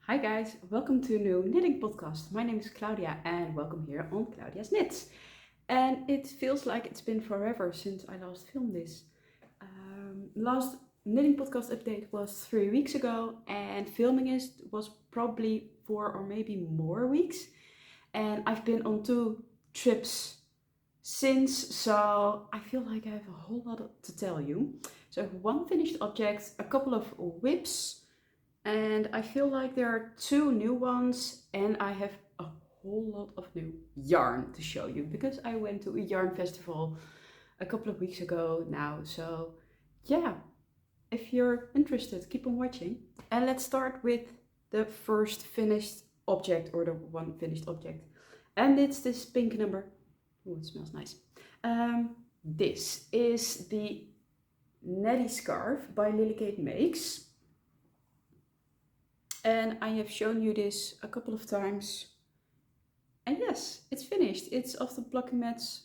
Hi guys, welcome to a new knitting podcast. My name is Claudia and welcome here on Claudia's Knits. And it feels like it's been forever since I last filmed this. Last knitting podcast update was 3 weeks ago and filming it was probably 4 or maybe more weeks. And I've been on 2 trips since, so I feel like I have a whole lot to tell you. So I have one finished object, a couple of whips, and I feel like there are 2 new ones and I have a whole lot of new yarn to show you because I went to a yarn festival a couple of weeks ago now. So yeah, if you're interested, keep on watching. And let's start with the first finished object, or the one finished object. And it's this pink number. Oh, it smells nice. This is the Nettie Scarf by Lily Kate Makes. And I have shown you this a couple of times. And yes, it's finished. It's off the plucking mats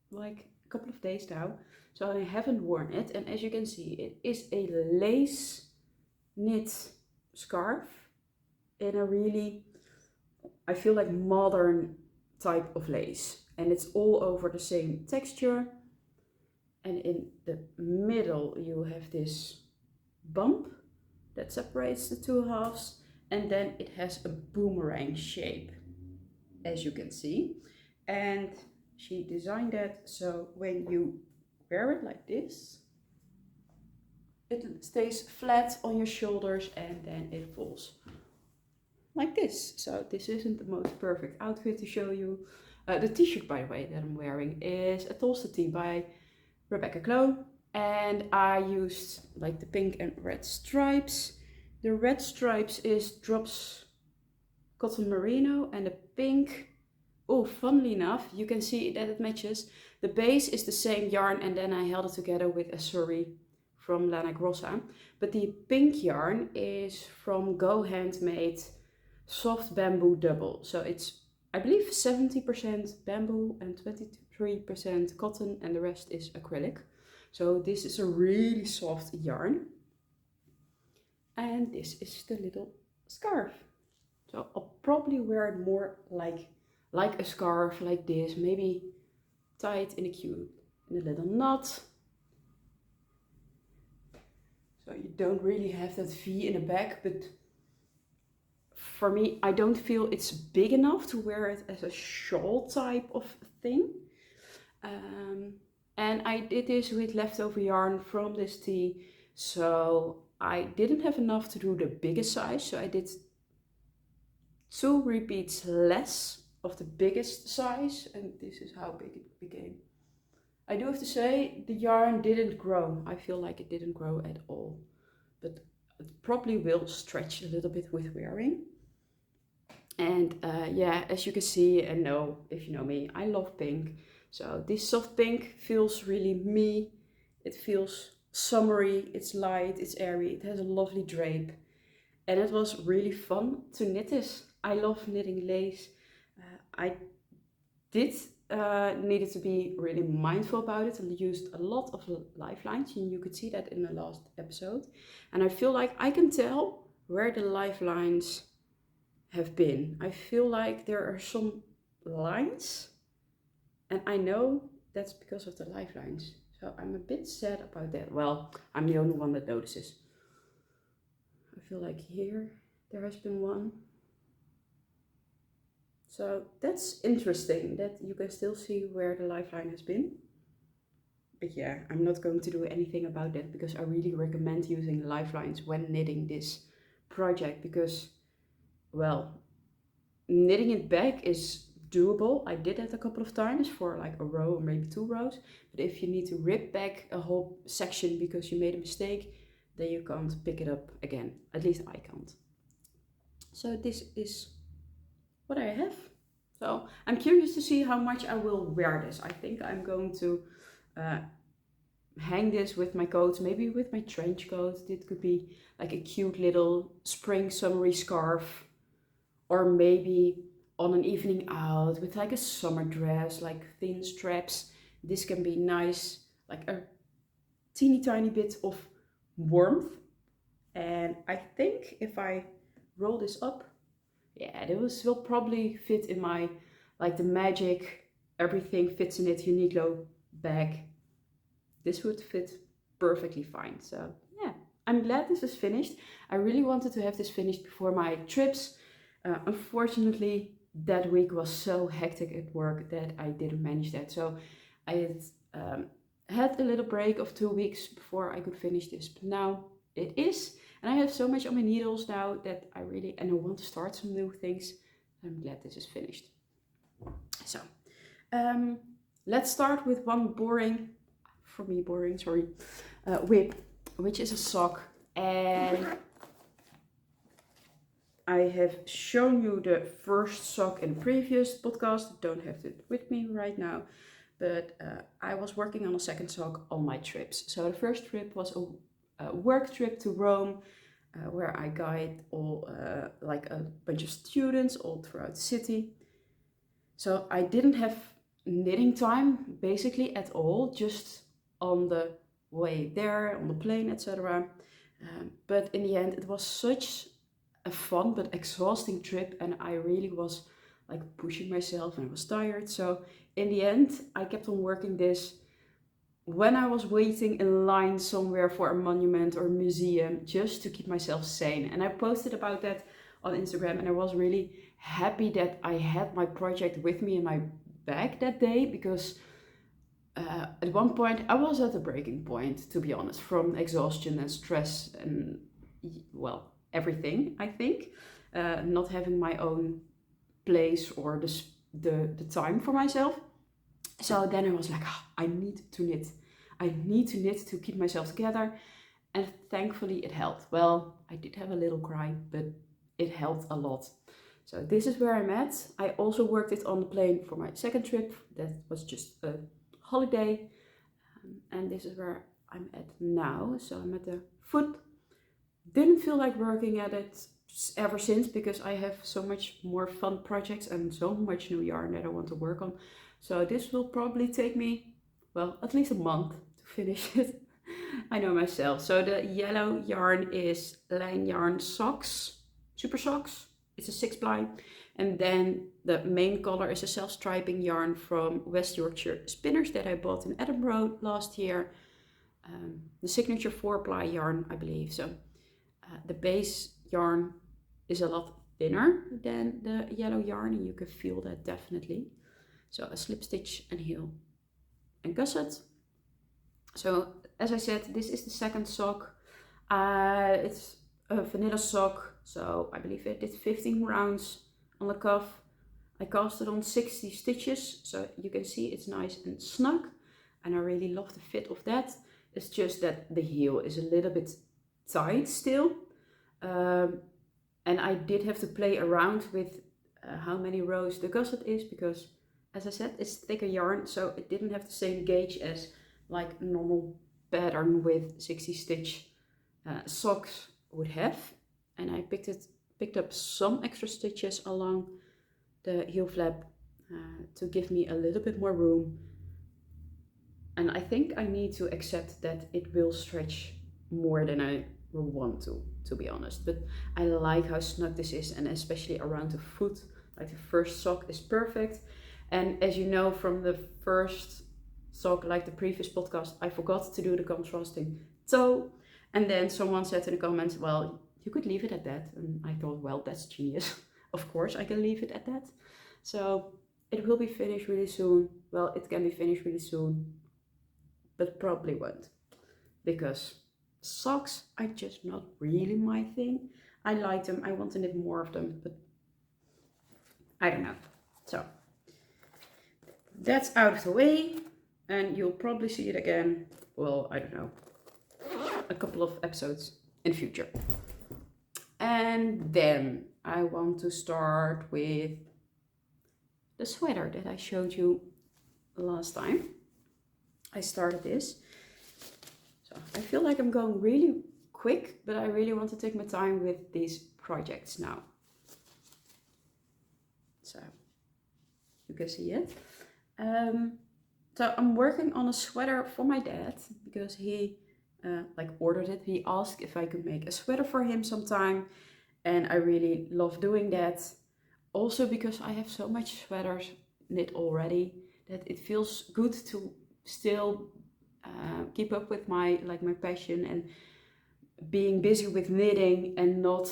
like a couple of days now. So I haven't worn it. And as you can see, it is a lace knit scarf in a really, I feel like, modern type of lace. And it's all over the same texture. And in the middle you have this bump that separates the 2 halves. And then it has a boomerang shape, as you can see. And she designed that so when you wear it like this, it stays flat on your shoulders and then it falls like this. So this isn't the most perfect outfit to show you. The t-shirt, by the way, that I'm wearing is a Tolsta Tee by Rebecca Clow. And I used like the pink and red stripes. The red stripes is Drops Cotton Merino, and the pink, oh, funnily enough, you can see that it matches. The base is the same yarn, and then I held it together with a Suri from Lana Grossa. But the pink yarn is from Go Handmade Soft Bamboo Double. So it's, I believe, 70% bamboo and 23% cotton, and the rest is acrylic. So this is a really soft yarn. And this is the little scarf. So I'll probably wear it more like a scarf, like this, maybe tie it in a little knot. So you don't really have that V in the back, but for me, I don't feel it's big enough to wear it as a shawl type of thing. And I did this with leftover yarn from this tee, so I didn't have enough to do the biggest size, so I did 2 repeats less of the biggest size, and this is how big it became. I do have to say, the yarn didn't grow. I feel like it didn't grow at all, but it probably will stretch a little bit with wearing. And yeah, as you can see and know, if you know me, I love pink. So this soft pink feels really me. It feels summery, it's light, it's airy, it has a lovely drape. And it was really fun to knit this. I love knitting lace. I did needed to be really mindful about it and used a lot of lifelines, and you could see that in the last episode. And I feel like I can tell where the lifelines have been. I feel like there are some lines, and I know that's because of the lifelines. So I'm a bit sad about that. Well, I'm the only one that notices. I feel like here there has been one. So that's interesting that you can still see where the lifeline has been. But yeah, I'm not going to do anything about that because I really recommend using lifelines when knitting this project because, well, knitting it back is doable. I did that a couple of times for like a row or maybe 2 rows. But if you need to rip back a whole section because you made a mistake, then you can't pick it up again. At least I can't. So this is what I have. So I'm curious to see how much I will wear this. I think I'm going to hang this with my coats, maybe with my trench coat. It could be like a cute little spring summery scarf, or maybe on an evening out with like a summer dress, like thin straps. This can be nice, like a teeny tiny bit of warmth. And I think if I roll this up. Yeah, this will probably fit in my, like the magic, everything fits in it, Uniqlo bag. This would fit perfectly fine. So yeah, I'm glad this is finished. I really wanted to have this finished before my trips. Unfortunately, that week was so hectic at work that I didn't manage that. So I had a little break of 2 weeks before I could finish this. But now it is. And I have so much on my needles now that I want to start some new things. I'm glad this is finished. So let's start with one whip, which is a sock. And I have shown you the first sock in the previous podcast. I don't have it with me right now, but I was working on a second sock on my trips. So the first trip was a work trip to Rome, where I guide all like a bunch of students all throughout the city. So I didn't have knitting time basically at all, just on the way there, on the plane, etc. But in the end, it was such a fun but exhausting trip, and I really was like pushing myself and I was tired. So in the end, I kept on working this when I was waiting in line somewhere for a monument or museum, just to keep myself sane. And I posted about that on Instagram, and I was really happy that I had my project with me in my bag that day, because at one point I was at a breaking point, to be honest, from exhaustion and stress and, well, everything, I think. Not having my own place or the time for myself. So then I was like, I need to knit. I need to knit to keep myself together. And thankfully it helped. Well, I did have a little cry, but it helped a lot. So this is where I'm at. I also worked it on the plane for my second trip. That was just a holiday. And this is where I'm at now. So I'm at the foot. Didn't feel like working at it ever since, because I have so much more fun projects and so much new yarn that I want to work on. So this will probably take me, well, at least a month to finish it. I know myself. So the yellow yarn is Line Yarn Socks, Supersoxxx. It's a 6-ply. And then the main color is a self-striping yarn from West Yorkshire Spinners that I bought in Edinburgh last year. The signature 4-ply yarn, I believe. So the base yarn is a lot thinner than the yellow yarn, and you can feel that definitely. So a slip stitch and heel and gusset. So as I said, this is the second sock. It's a vanilla sock, so I believe I did 15 rounds on the cuff. I casted on 60 stitches, so you can see it's nice and snug, and I really love the fit of that. It's just that the heel is a little bit tight still, and I did have to play around with how many rows the gusset is, because as I said, it's thicker yarn, so it didn't have the same gauge as like normal pattern with 60 stitch socks would have. And I picked up some extra stitches along the heel flap to give me a little bit more room. And I think I need to accept that it will stretch more than I will want to be honest. But I like how snug this is, and especially around the foot. Like the first sock is perfect. And as you know from the first sock, like the previous podcast, I forgot to do the contrasting toe. And then someone said in the comments, well, you could leave it at that. And I thought, well, that's genius. Of course I can leave it at that. So it will be finished really soon. Well, it can be finished really soon, but probably won't. Because socks are just not really my thing. I like them, I want to knit more of them, but I don't know. So that's out of the way, and you'll probably see it again, well, I don't know, a couple of episodes in the future. And then I want to start with the sweater that I showed you last time. I started this. So I feel like I'm going really quick, but I really want to take my time with these projects now. So you can see it. So I'm working on a sweater for my dad, because he ordered it. He asked if I could make a sweater for him sometime, And I really love doing that. Also because I have so much sweaters knit already that it feels good to still keep up with my passion and being busy with knitting and not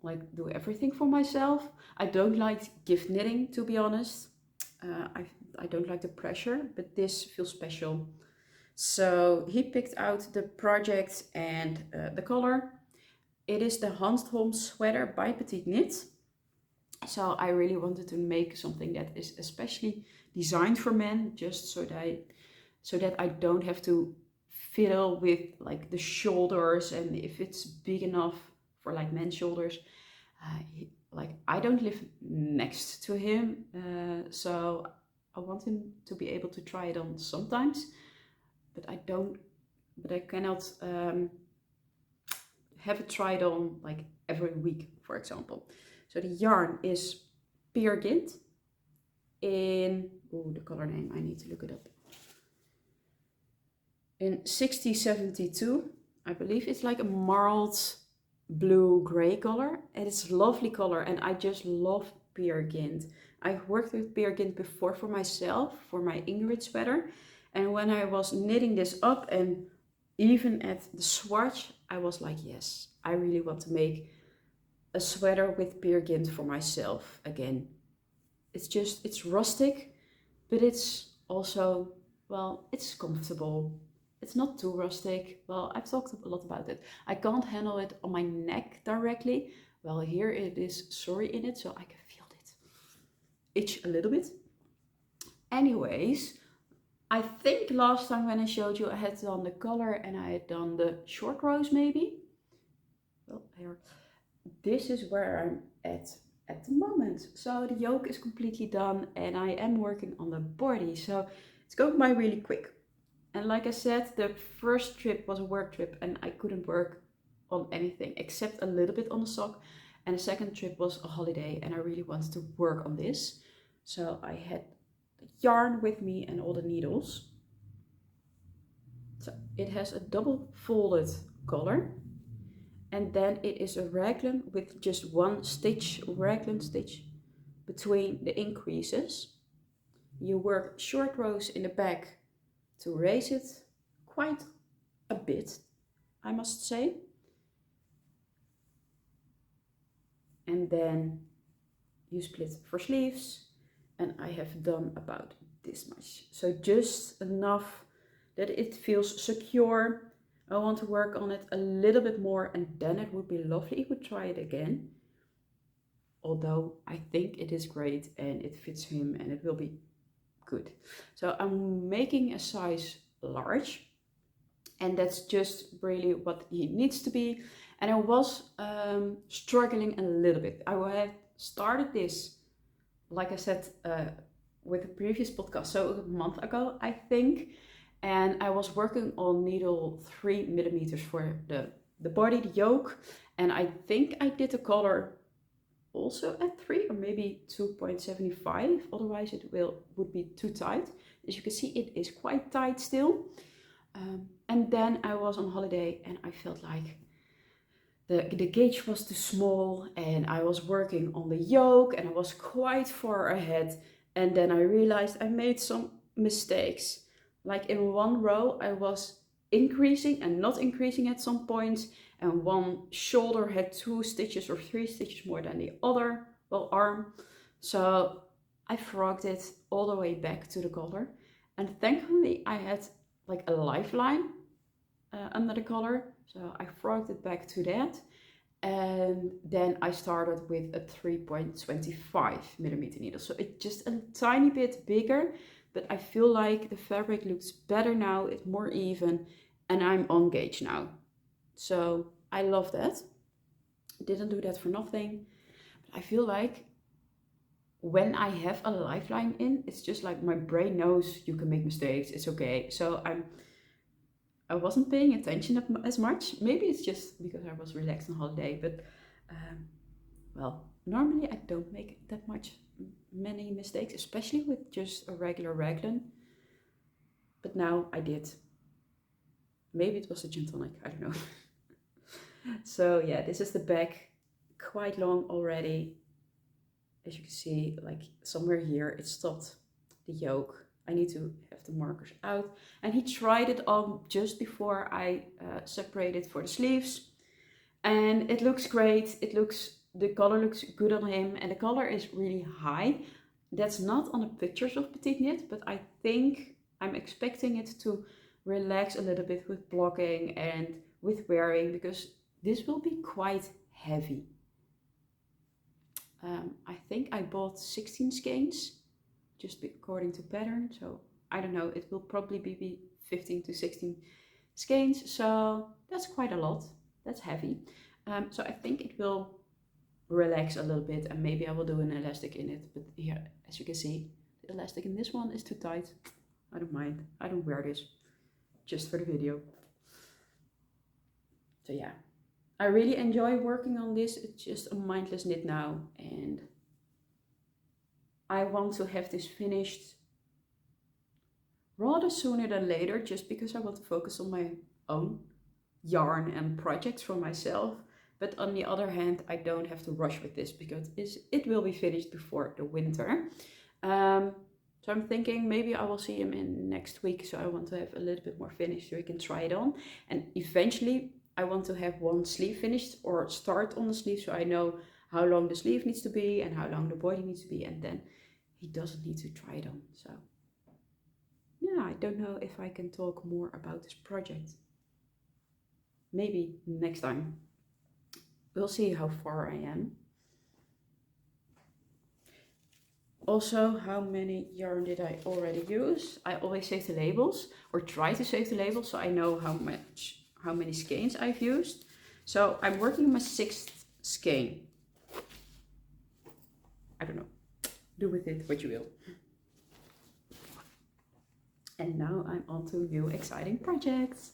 like do everything for myself. I don't like gift knitting, to be honest. I don't like the pressure, but this feels special. So he picked out the project and the color. It is the Hanstholm sweater by Petiteknit. So I really wanted to make something that is especially designed for men, just so that I don't have to fiddle with like the shoulders and if it's big enough for like men's shoulders. Like I don't live next to him, so I want him to be able to try it on sometimes, but I cannot have it tried on like every week, for example. So the yarn is pure Gynt in, oh, the color name, I need to look it up. In 6072, I believe it's like a marled blue gray color, and it's a lovely color, and I just love pure Gynt. I've worked with pure Gynt before for myself, for my Ingrid sweater, and when I was knitting this up and even at the swatch, I was like, yes, I really want to make a sweater with pure Gynt for myself again. It's rustic, but it's also, well, it's comfortable. It's not too rustic. Well, I've talked a lot about it. I can't handle it on my neck directly. Well, here it is sori in it, so I can feel it itch a little bit. Anyways, I think last time when I showed you, I had done the color and I had done the short rows maybe. Well, here. This is where I'm at the moment. So the yoke is completely done and I am working on the body. So it's going by really quick. And like I said, the first trip was a work trip and I couldn't work on anything except a little bit on the sock. And the second trip was a holiday and I really wanted to work on this. So I had the yarn with me and all the needles. So it has a double folded collar. And then it is a raglan with just one stitch, raglan stitch between the increases. You work short rows in the back to raise it quite a bit, I must say. And then you split for sleeves, and I have done about this much. So just enough that it feels secure. I want to work on it a little bit more and then it would be lovely if we try it again. Although I think it is great and it fits him and it will be good. So I'm making a size large and that's just really what he needs to be. And I was struggling a little bit. I had started this, like I said, with the previous podcast, so a month ago, I think. And I was working on needle 3mm for the body, the yoke. And I think I did the color also at 3 or maybe 2.75. Otherwise it would be too tight. As you can see, it is quite tight still. And then I was on holiday and I felt like the gauge was too small and I was working on the yoke and I was quite far ahead. And then I realized I made some mistakes. Like in one row, I was increasing and not increasing at some points, and one shoulder had 2 stitches or 3 stitches more than the other, well, arm. So I frogged it all the way back to the collar, and thankfully I had like a lifeline under the collar, so I frogged it back to that. And then I started with a 3.25mm needle, so it's just a tiny bit bigger. But I feel like the fabric looks better now, it's more even, and I'm on gauge now. So I love that. Didn't do that for nothing. But I feel like when I have a lifeline in, it's just like my brain knows you can make mistakes, it's okay. So I wasn't paying attention as much. Maybe it's just because I was relaxed on holiday, but well, normally I don't make that many mistakes, especially with just a regular raglan. But now I did. Maybe it was a gin tonic, I don't know. So yeah, this is the back. quite long already. As you can see, like somewhere here it stopped the yoke. I need to have the markers out. And he tried it on just before I separated for the sleeves. And it looks great. The color looks good on him, and the color is really high. That's not on the pictures of Petiteknit, but I think I'm expecting it to relax a little bit with blocking and with wearing, because this will be quite heavy. I think I bought 16 skeins, just according to pattern. So I don't know, it will probably be 15 to 16 skeins. So that's quite a lot. That's heavy. So I think it will relax a little bit, and maybe I will do an elastic in it. But here, as you can see, the elastic in this one is too tight. I don't mind. I don't wear this just for the video. So yeah, I really enjoy working on this. It's just a mindless knit now, and I want to have this finished rather sooner than later, just because I want to focus on my own yarn and projects for myself. But on the other hand, I don't have to rush with this, because it will be finished before the winter. So I'm thinking maybe I will see him in next week. So I want to have a little bit more finished so he can try it on. And eventually I want to have one sleeve finished, or start on the sleeve, so I know how long the sleeve needs to be and how long the body needs to be. And then he doesn't need to try it on. So yeah, I don't know if I can talk more about this project. Maybe next time. We'll see how far I am. Also, how many yarn did I already use? I always save the labels, or try to save the labels, so I know how many skeins I've used. So I'm working on my 6th skein. I don't know. Do with it what you will. And now I'm on to new exciting projects.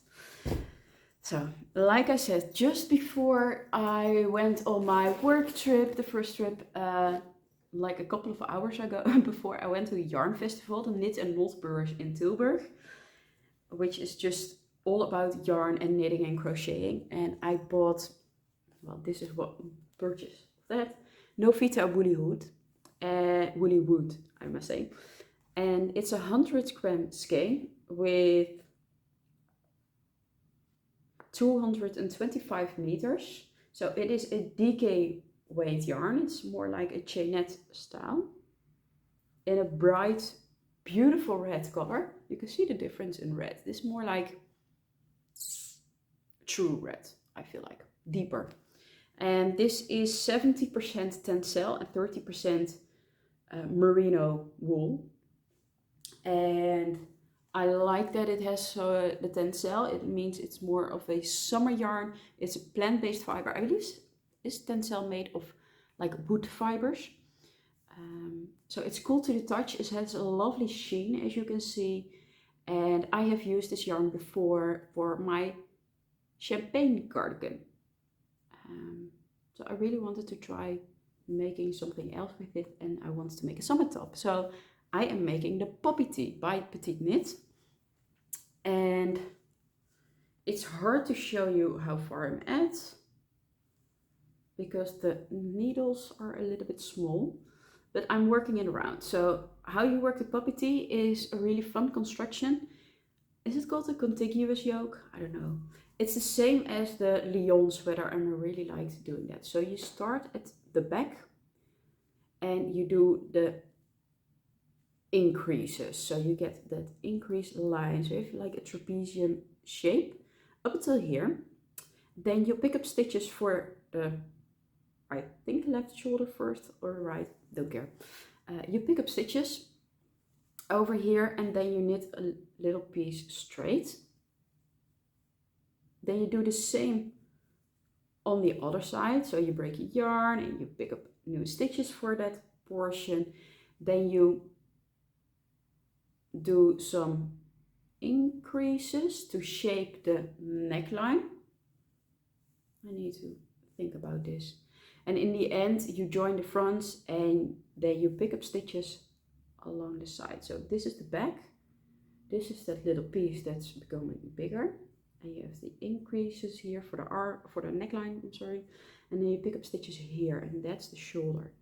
So, like I said, just before I went on my work trip, the first trip, like a couple of hours ago, before I went to a yarn festival, the Knit and Knot Beurs in Tilburg, which is just all about yarn and knitting and crocheting. And I bought, well, this is what purchase that, Novita woolly wood, I must say. And it's a 100-gram skein with 225 meters. So it is a DK weight yarn. It's more like a chainette style in a bright, beautiful red color. You can see the difference in red. This is more like true red, I feel like, deeper. And this is 70% tencel and 30% merino wool. And I like that it has the tencel. It means it's more of a summer yarn. It's a plant-based fiber. I believe is tencel made of like wood fibers. So it's cool to the touch. It has a lovely sheen, as you can see. And I have used this yarn before for my champagne cardigan. So I really wanted to try making something else with it, and I wanted to make a summer top. So I am making the Poppy Tee by Petiteknit. And it's hard to show you how far I'm at, because the needles are a little bit small, but I'm working it around. So how you work the Poppy Tee is a really fun construction. Is it called a contiguous yoke? I don't know. It's the same as the Lyon sweater, and I really liked doing that. So you start at the back and you do the increases. So you get that increased line. So if you like a trapezium shape up until here, then you pick up stitches for the, I think, left shoulder first or right, don't care. You pick up stitches over here, and then you knit a little piece straight. Then you do the same on the other side. So you break a yarn and you pick up new stitches for that portion. Then you do some increases to shape the neckline. I need to think about this. And in the end, you join the fronts, and then you pick up stitches along the side. So this is the back. This is that little piece that's becoming bigger. And you have the increases here for the neckline, I'm sorry. and then you pick up stitches here, and that's the shoulder.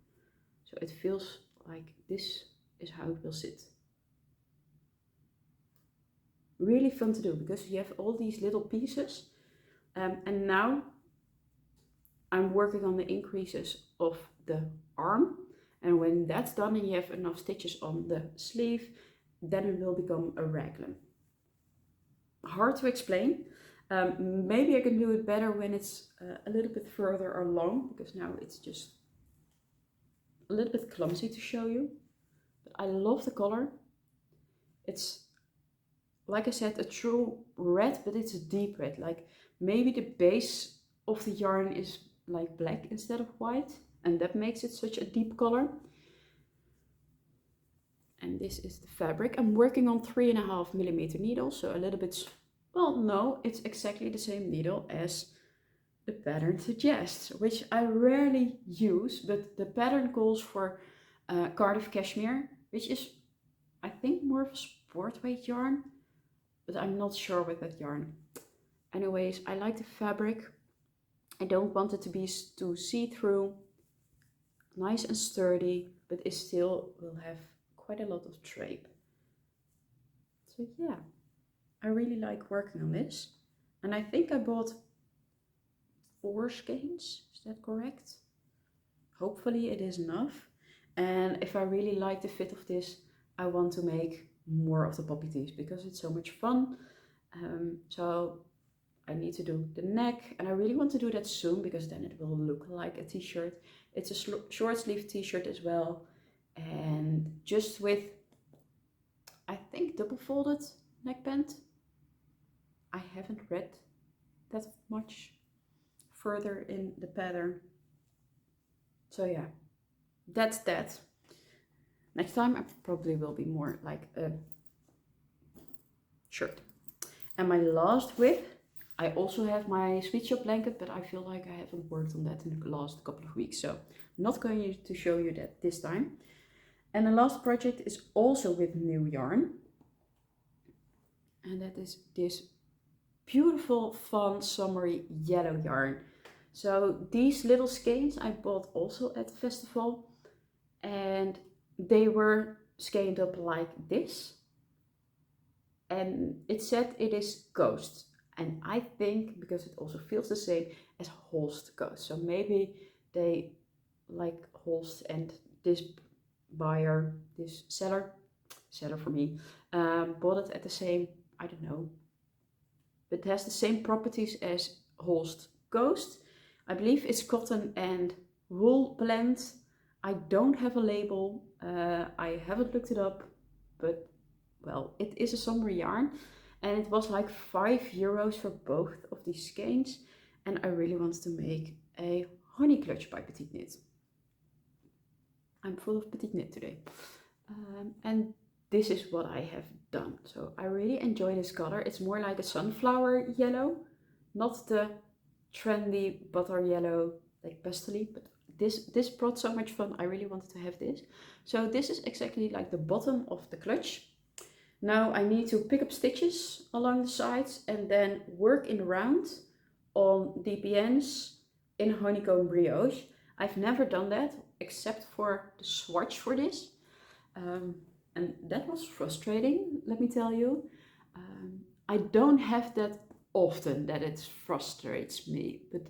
So it feels like this is how it will sit. Really fun to do because you have all these little pieces, and now I'm working on the increases of the arm, and when that's done and you have enough stitches on the sleeve, then it will become a raglan. Hard to explain. Maybe I can do it better when it's a little bit further along, because now it's just a little bit clumsy to show you. But I love the color. It's, like I said, a true red, but it's a deep red. Like maybe the base of the yarn is like black instead of white, and that makes it such a deep color. And this is the fabric. I'm working on 3.5mm needle, so a little bit, well, no, it's exactly the same needle as the pattern suggests, which I rarely use, but the pattern calls for Cardiff cashmere, which is, I think, more of a sport weight yarn, but I'm not sure with that yarn. Anyways, I like the fabric. I don't want it to be too see-through, nice and sturdy, but it still will have quite a lot of drape. So yeah, I really like working on this. And I think I bought 4 skeins, is that correct? Hopefully it is enough. And if I really like the fit of this, I want to make more of the poppy tees because it's so much fun. So I need to do the neck, and I really want to do that soon because then it will look like a t-shirt. It's a short sleeve t-shirt as well, and just with, I think, double folded neckband. I haven't read that much further in the pattern. So yeah, that's that. Next time I probably will be more like a shirt. And my last width, I also have my sweet shop blanket, but I feel like I haven't worked on that in the last couple of weeks, so I'm not going to show you that this time. And the last project is also with new yarn, and that is this beautiful, fun, summery yellow yarn. So these little skeins I bought also at the festival, and they were skeined up like this, and it said it is Ghost. And I think, because it also feels the same as Holst Ghost, so maybe they, like Holst and this buyer, this seller for me, bought it at the same, I don't know, but it has the same properties as Holst Ghost. I believe it's cotton and wool blend. I don't have a label, I haven't looked it up, but well, it is a summer yarn. And it was like €5 for both of these skeins. And I really wanted to make a honey clutch by Petiteknit. I'm full of Petiteknit today. And this is what I have done. So I really enjoy this color. It's more like a sunflower yellow, not the trendy butter yellow, like pastel-y, but this brought so much fun. I really wanted to have this. So this is exactly like the bottom of the clutch. Now I need to pick up stitches along the sides and then work in round on DPNs in honeycomb brioche. I've never done that except for the swatch for this. And that was frustrating, let me tell you. I don't have that often that it frustrates me, but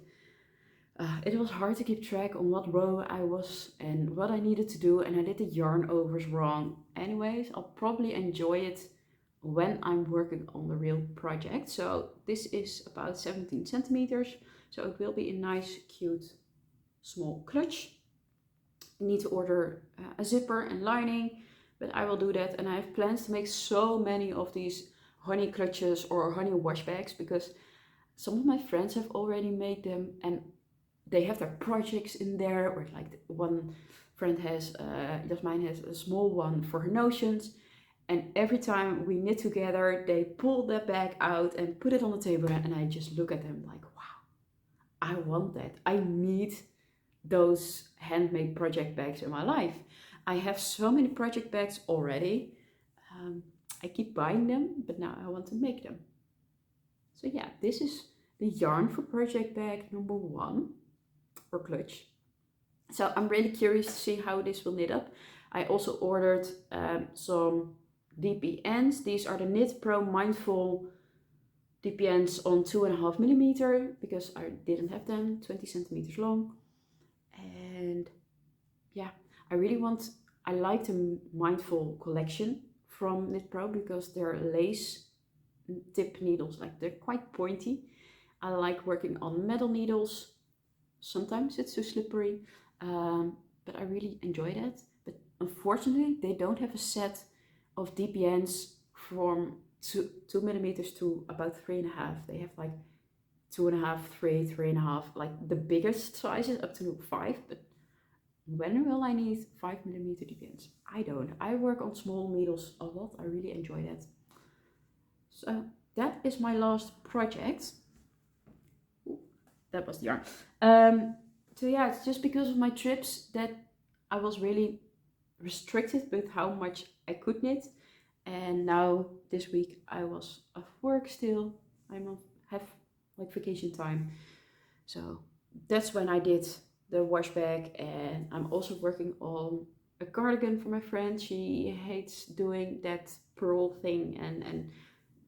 it was hard to keep track on what row I was and what I needed to do, and I did the yarn overs wrong. Anyways, I'll probably enjoy it when I'm working on the real project. So this is about 17 centimeters, so it will be a nice, cute, small clutch. I need to order a zipper and lining, but I will do that, and I have plans to make so many of these honey clutches or honey wash bags because some of my friends have already made them and they have their projects in there, or like one friend has, Jasmine has a small one for her notions, and every time we knit together, they pull that bag out and put it on the table, and I just look at them like, wow, I want that. I need those handmade project bags in my life. I have so many project bags already. I keep buying them, but now I want to make them. So yeah, this is the yarn for project bag number 1. or clutch. So I'm really curious to see how this will knit up. I also ordered some DPNs. These are the Knit Pro Mindful DPNs on 2.5 millimeter because I didn't have them, 20 centimeters long. And yeah, I like the Mindful collection from Knit Pro because they're lace tip needles, like they're quite pointy. I like working on metal needles. Sometimes it's too slippery, but I really enjoy that. But unfortunately, they don't have a set of DPNs from 2 millimeters to about 3.5. They have like 2.5, 3, 3.5, like the biggest sizes up to 5. But when will I need 5 millimeter DPNs? I don't. I work on small needles a lot. I really enjoy that. So that is my last project. Ooh, that was the yarn. So yeah, it's just because of my trips that I was really restricted with how much I could knit. And now this week I was off work still. Have like vacation time. So that's when I did the wash bag, and I'm also working on a cardigan for my friend. She hates doing that purl thing and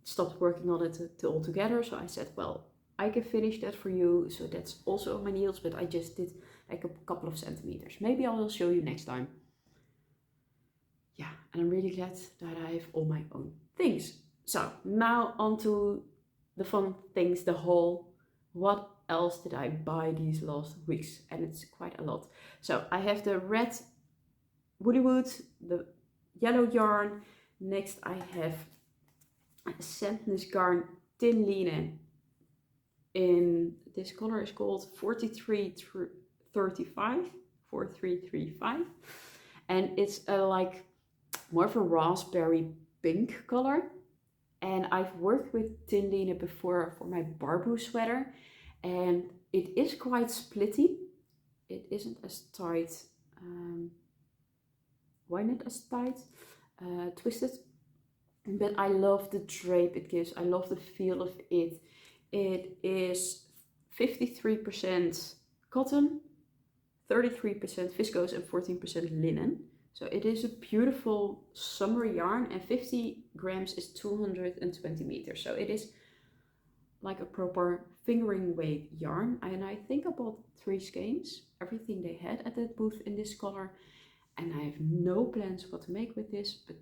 stopped working on it altogether. So I said, well, I can finish that for you. So that's also on my needles, but I just did like a couple of centimeters. Maybe I will show you next time. Yeah, and I'm really glad that I have all my own things. So now on to the fun things, the haul. What else did I buy these last weeks? And it's quite a lot. So I have the red woolly wood, the yellow yarn. Next I have Sandnes Garn Tynn Linen in this color is called 4335, and it's like more of a raspberry pink color. And I've worked with Tynn Linen before for my Barbu sweater, and it is quite splitty. It isn't as tight. Why not as tight? Twisted. But I love the drape it gives. I love the feel of it. It is 53% cotton, 33% viscose, and 14% linen. So it is a beautiful summer yarn, and 50 grams is 220 meters. So it is like a proper fingering weight yarn. And I think I bought 3 skeins, everything they had at that booth in this color. And I have no plans what to make with this, but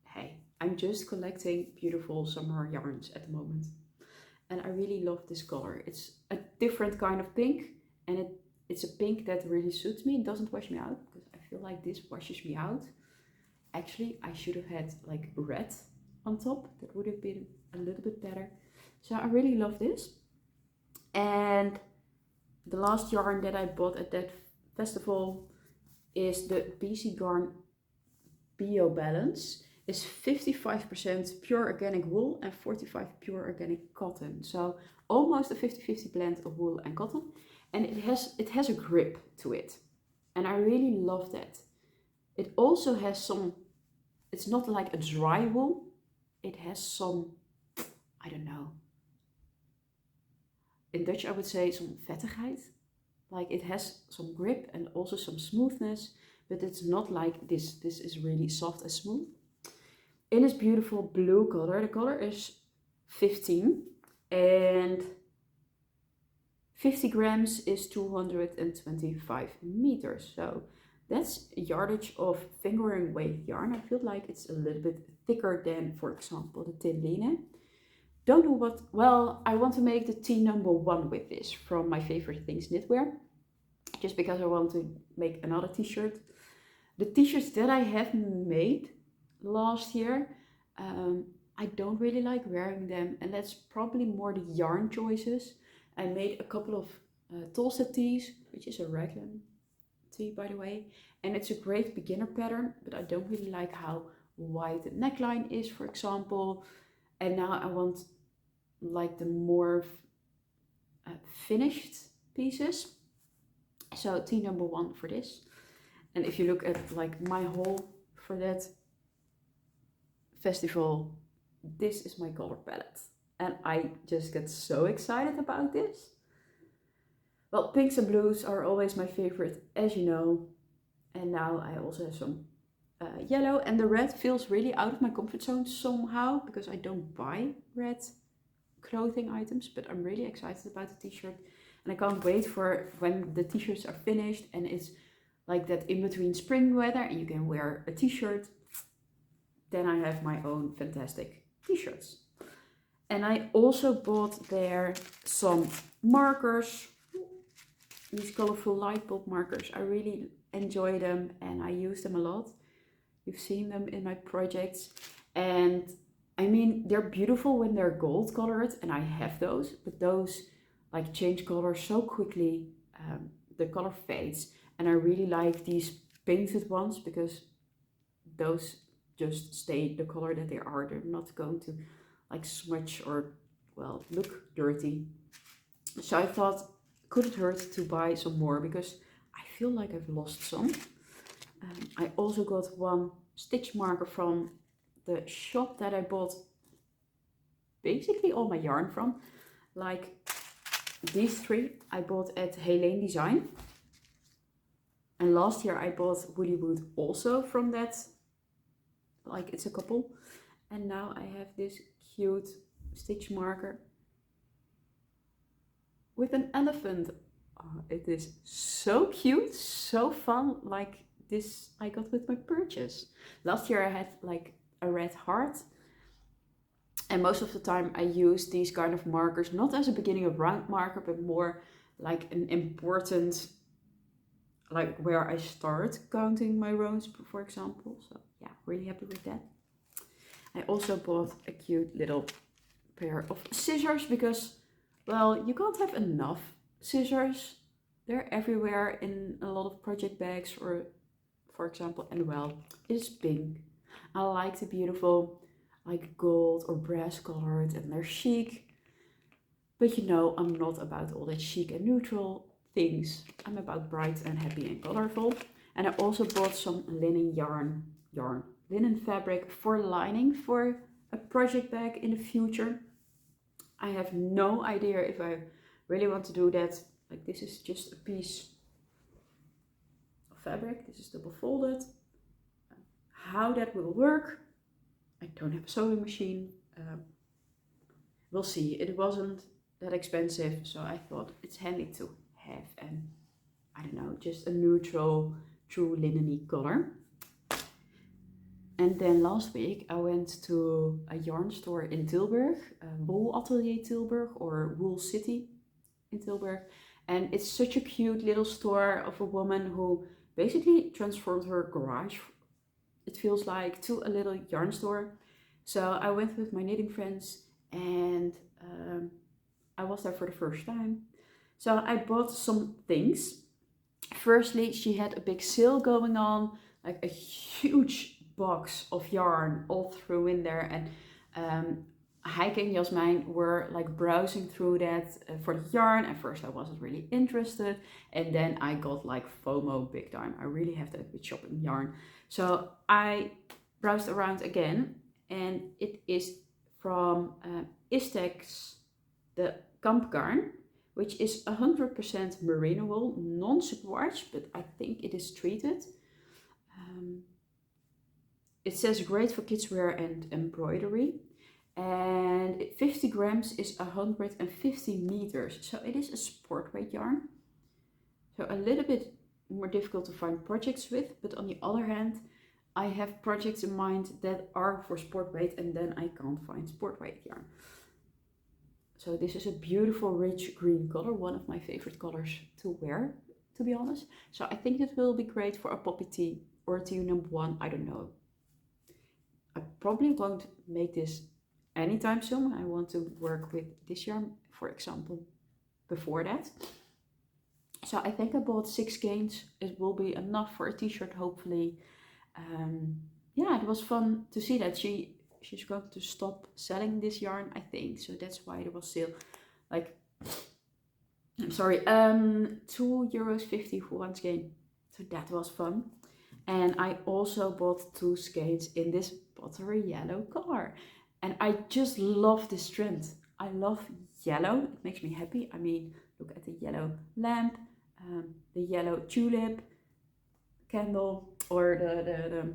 hey, I'm just collecting beautiful summer yarns at the moment. And I really love this color. It's a different kind of pink, and it's a pink that really suits me. It doesn't wash me out, because I feel like this washes me out. Actually, I should have had like red on top. That would have been a little bit better. So I really love this. And the last yarn that I bought at that festival is the Garn Bio Balance. Is 55% pure organic wool and 45% pure organic cotton. So almost a 50-50 blend of wool and cotton. And it has a grip to it. And I really love that. It also has some, it's not like a dry wool. It has some, I don't know. In Dutch I would say some vettigheid. Like it has some grip and also some smoothness. But it's not like this. This is really soft and smooth. In this beautiful blue color. The color is 15 and 50 grams is 225 meters. So that's a yardage of fingering weight yarn. I feel like it's a little bit thicker than, for example, the Tynn Linen. Don't know what, well, I want to make the tea number 1 with this from my favorite things knitwear. Just because I want to make another t-shirt. The t-shirts that I have made last year, I don't really like wearing them, and that's probably more the yarn choices. I made a couple of Tolsta Tees, which is a raglan tee by the way, and it's a great beginner pattern, but I don't really like how wide the neckline is, for example. And now I want like the more finished pieces. So tee number 1 for this. And if you look at like my haul for that festival, this is my color palette. And I just get so excited about this. Well, pinks and blues are always my favorite, as you know. And now I also have some yellow, and the red feels really out of my comfort zone somehow because I don't buy red clothing items, but I'm really excited about the t-shirt, and I can't wait for when the t-shirts are finished and it's like that in between spring weather and you can wear a t-shirt. Then I have my own fantastic t-shirts. And I also bought there some markers, these colorful light bulb markers. I really enjoy them and I use them a lot. You've seen them in my projects, and I mean, they're beautiful when they're gold colored, and I have those, but those like change color so quickly, the color fades, and I really like these painted ones because those just stay the color that they are. They're not going to like smudge or, well, look dirty. So I thought it couldn't hurt to buy some more because I feel like I've lost some. I also got one stitch marker from the shop that I bought basically all my yarn from. Like these three I bought at Helene Design. And last year I bought Woody Wood also from that. Like it's a couple. And now I have this cute stitch marker with an elephant. Oh, it is so cute, so fun. Like this I got with my purchase. Last year I had like a red heart, and most of the time I use these kind of markers not as a beginning of round marker, but more like an important, like where I start counting my rows, for example. So yeah, really happy with that. I also bought a cute little pair of scissors because, well, you can't have enough scissors. They're everywhere in a lot of project bags, or for example, and well, it's pink. I like the beautiful like gold or brass colored, and they're chic. But you know, I'm not about all that chic and neutral things. I'm about bright and happy and colorful. And I also bought some linen linen fabric for lining for a project bag in the future. I have no idea if I really want to do that. Like this is just a piece fabric. This is double folded. How that will work, I don't have a sewing machine. We'll see. It wasn't that expensive, so I thought it's handy to have, and I don't know, just a neutral, true linen-y color. And then last week I went to a yarn store in Tilburg, Wool Atelier Tilburg, or Wool City in Tilburg, and it's such a cute little store of a woman who basically transformed her garage, it feels like, to a little yarn store. So I went with my knitting friends, and I was there for the first time. So I bought some things. Firstly, she had a big sale going on, like a huge box of yarn all through in there, and Heike and Jasmijn were like browsing through that for the yarn. At first I wasn't really interested, and then I got like FOMO big time. I really have that with shopping yarn. So I browsed around again, and it is from Istex Kambgarn, which is 100% merino wool, non-superwash, but I think it is treated. It says great for kids wear and embroidery, and 50 grams is 150 meters, so it is a sport weight yarn. So a little bit more difficult to find projects with, but on the other hand, I have projects in mind that are for sport weight, and then I can't find sport weight yarn. So this is a beautiful rich green color, one of my favorite colors to wear, to be honest. So I think it will be great for a poppy tee or a tee number one, I don't know. I probably won't make this anytime soon. I want to work with this yarn, for example, before that. So I think I bought 6 skeins. It will be enough for a t-shirt, hopefully. Yeah, it was fun to see that she's going to stop selling this yarn, I think. So that's why there was sale. Like, I'm sorry, €2.50 for 1 skein. So that was fun. And I also bought 2 skeins in this buttery yellow color. And I just love this trend. I love yellow. It makes me happy. I mean, Look at the yellow lamp, the yellow tulip candle, or the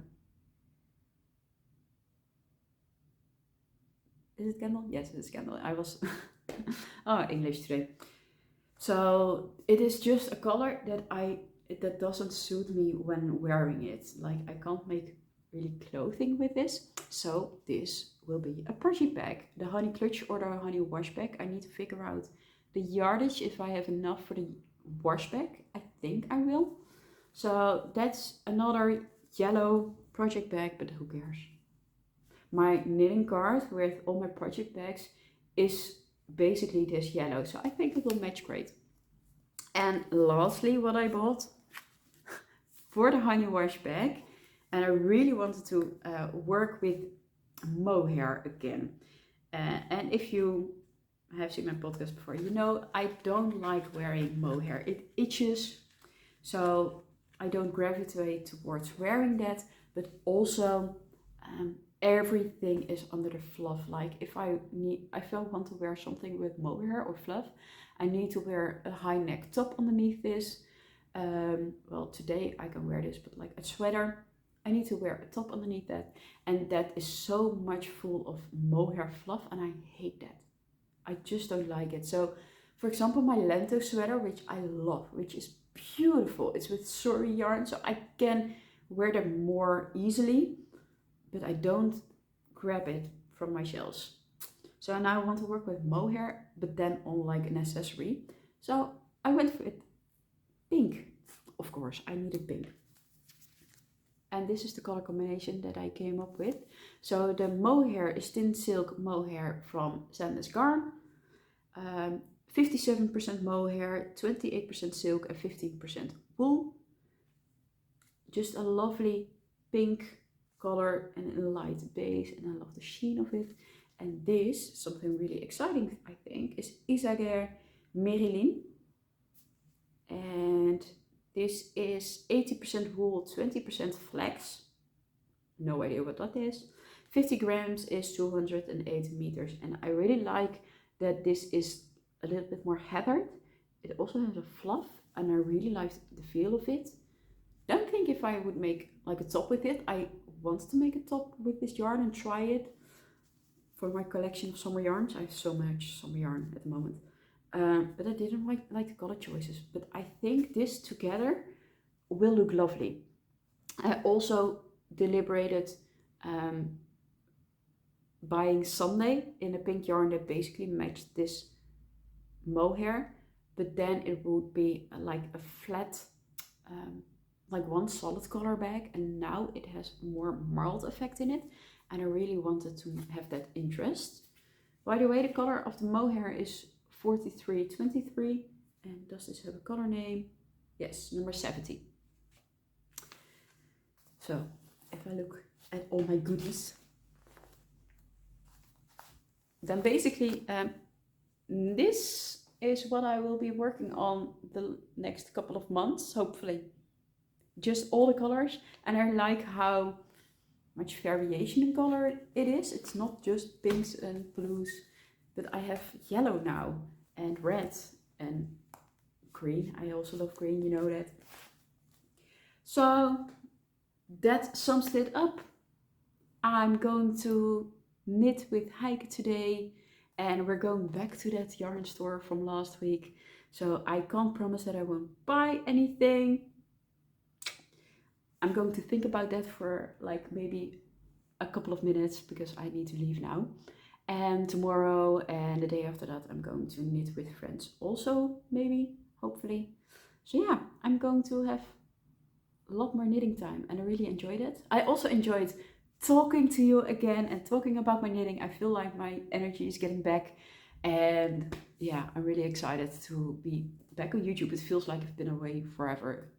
is it candle? Yes, it is candle. I was oh, English today. So it is just a color that doesn't suit me when wearing it. Like, I can't make really clothing with this. So this will be a project bag. The honey clutch or the honey wash bag. I need to figure out the yardage, if I have enough for the wash bag. I think I will. So that's another yellow project bag, but who cares? My knitting card with all my project bags is basically this yellow, so I think it will match great. And lastly, what I bought for the honey wash bag, and I really wanted to work with mohair again. And if you have seen my podcast before, you know I don't like wearing mohair. It itches, so I don't gravitate towards wearing that. But also everything is under the fluff. Like, if I want to wear something with mohair or fluff, I need to wear a high neck top underneath this. Well, today I can wear this, but like a sweater, I need to wear a top underneath that, and that is so much full of mohair fluff, and I hate that. I just don't like it. So, for example, my lento sweater, which I love, which is beautiful, it's with Suri yarn, so I can wear them more easily, but I don't grab it from my shelves. So now I want to work with mohair, but then on like an accessory. So I went for it pink. Of course, I needed pink. And this is the color combination that I came up with. So the mohair is thin silk mohair from Sandnes Garn. 57% mohair, 28% silk, and 15% wool. Just a lovely pink color and a light base, and I love the sheen of it. And this, something really exciting I think, is Isager Merino. And this is 80% wool, 20% flax. No idea what that is. 50 grams is 208 meters. And I really like that this is a little bit more heathered. It also has a fluff, and I really like the feel of it. Don't think if I would make like a top with it. I want to make a top with this yarn and try it for my collection of summer yarns. I have so much summer yarn at the moment. But I didn't like the color choices. But I think this together will look lovely. I also deliberated buying Sunday in a pink yarn that basically matched this mohair, but then it would be like a flat, like one solid color bag, and now it has more marled effect in it, and I really wanted to have that interest. By the way, the color of the mohair is 4323, and does this have a color name? Yes, number 70. So if I look at all my goodies, then basically this is what I will be working on the next couple of months, hopefully. Just all the colors, and I like how much variation in color it is. It's not just pinks and blues, but I have yellow now, and red, and green. I also love green, you know that. So that sums it up. I'm going to knit with Heike today, and we're going back to that yarn store from last week. So I can't promise that I won't buy anything. I'm going to think about that for like maybe a couple of minutes, because I need to leave now. And tomorrow and the day after that, I'm going to knit with friends also, maybe, hopefully. So yeah, I'm going to have a lot more knitting time, and I really enjoyed it. I also enjoyed talking to you again and talking about my knitting. I feel like my energy is getting back, and yeah, I'm really excited to be back on YouTube. It feels like I've been away forever.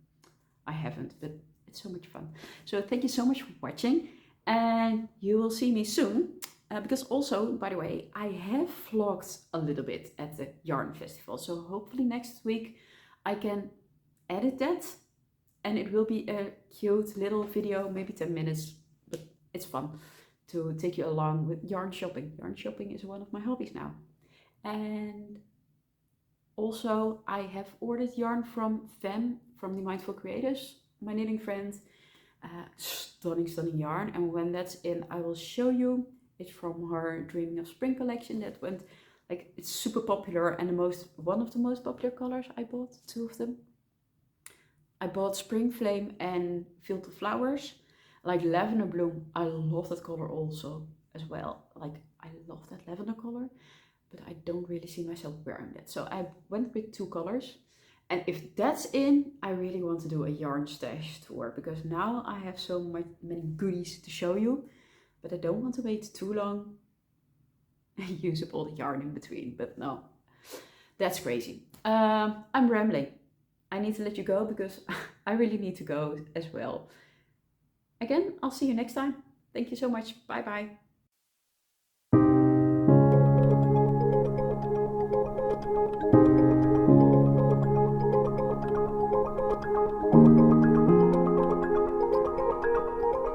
I haven't, but it's so much fun. So thank you so much for watching, and you will see me soon. Because also, by the way, I have vlogged a little bit at the yarn festival. So hopefully next week I can edit that, and it will be a cute little video, maybe 10 minutes, but it's fun to take you along with yarn shopping. Yarn shopping is one of my hobbies now. And Also, I have ordered yarn from Fem, from the Mindfulcreators, my knitting friend. Stunning yarn, and when that's in, I will show you. It's from her Dreaming of Spring collection that went, like, it's super popular, and one of the most popular colors I bought, 2 of them. I bought Spring Flame and Field of Flowers. Like Lavender Bloom, I love that color also as well. Like, I love that lavender color, but I don't really see myself wearing that. So I went with 2 colors. And if that's in, I really want to do a yarn stash tour, because now I have so many goodies to show you, but I don't want to wait too long and use up all the yarn in between. But no, that's crazy. I'm rambling. I need to let you go because I really need to go as well. Again, I'll see you next time. Thank you so much. Bye bye.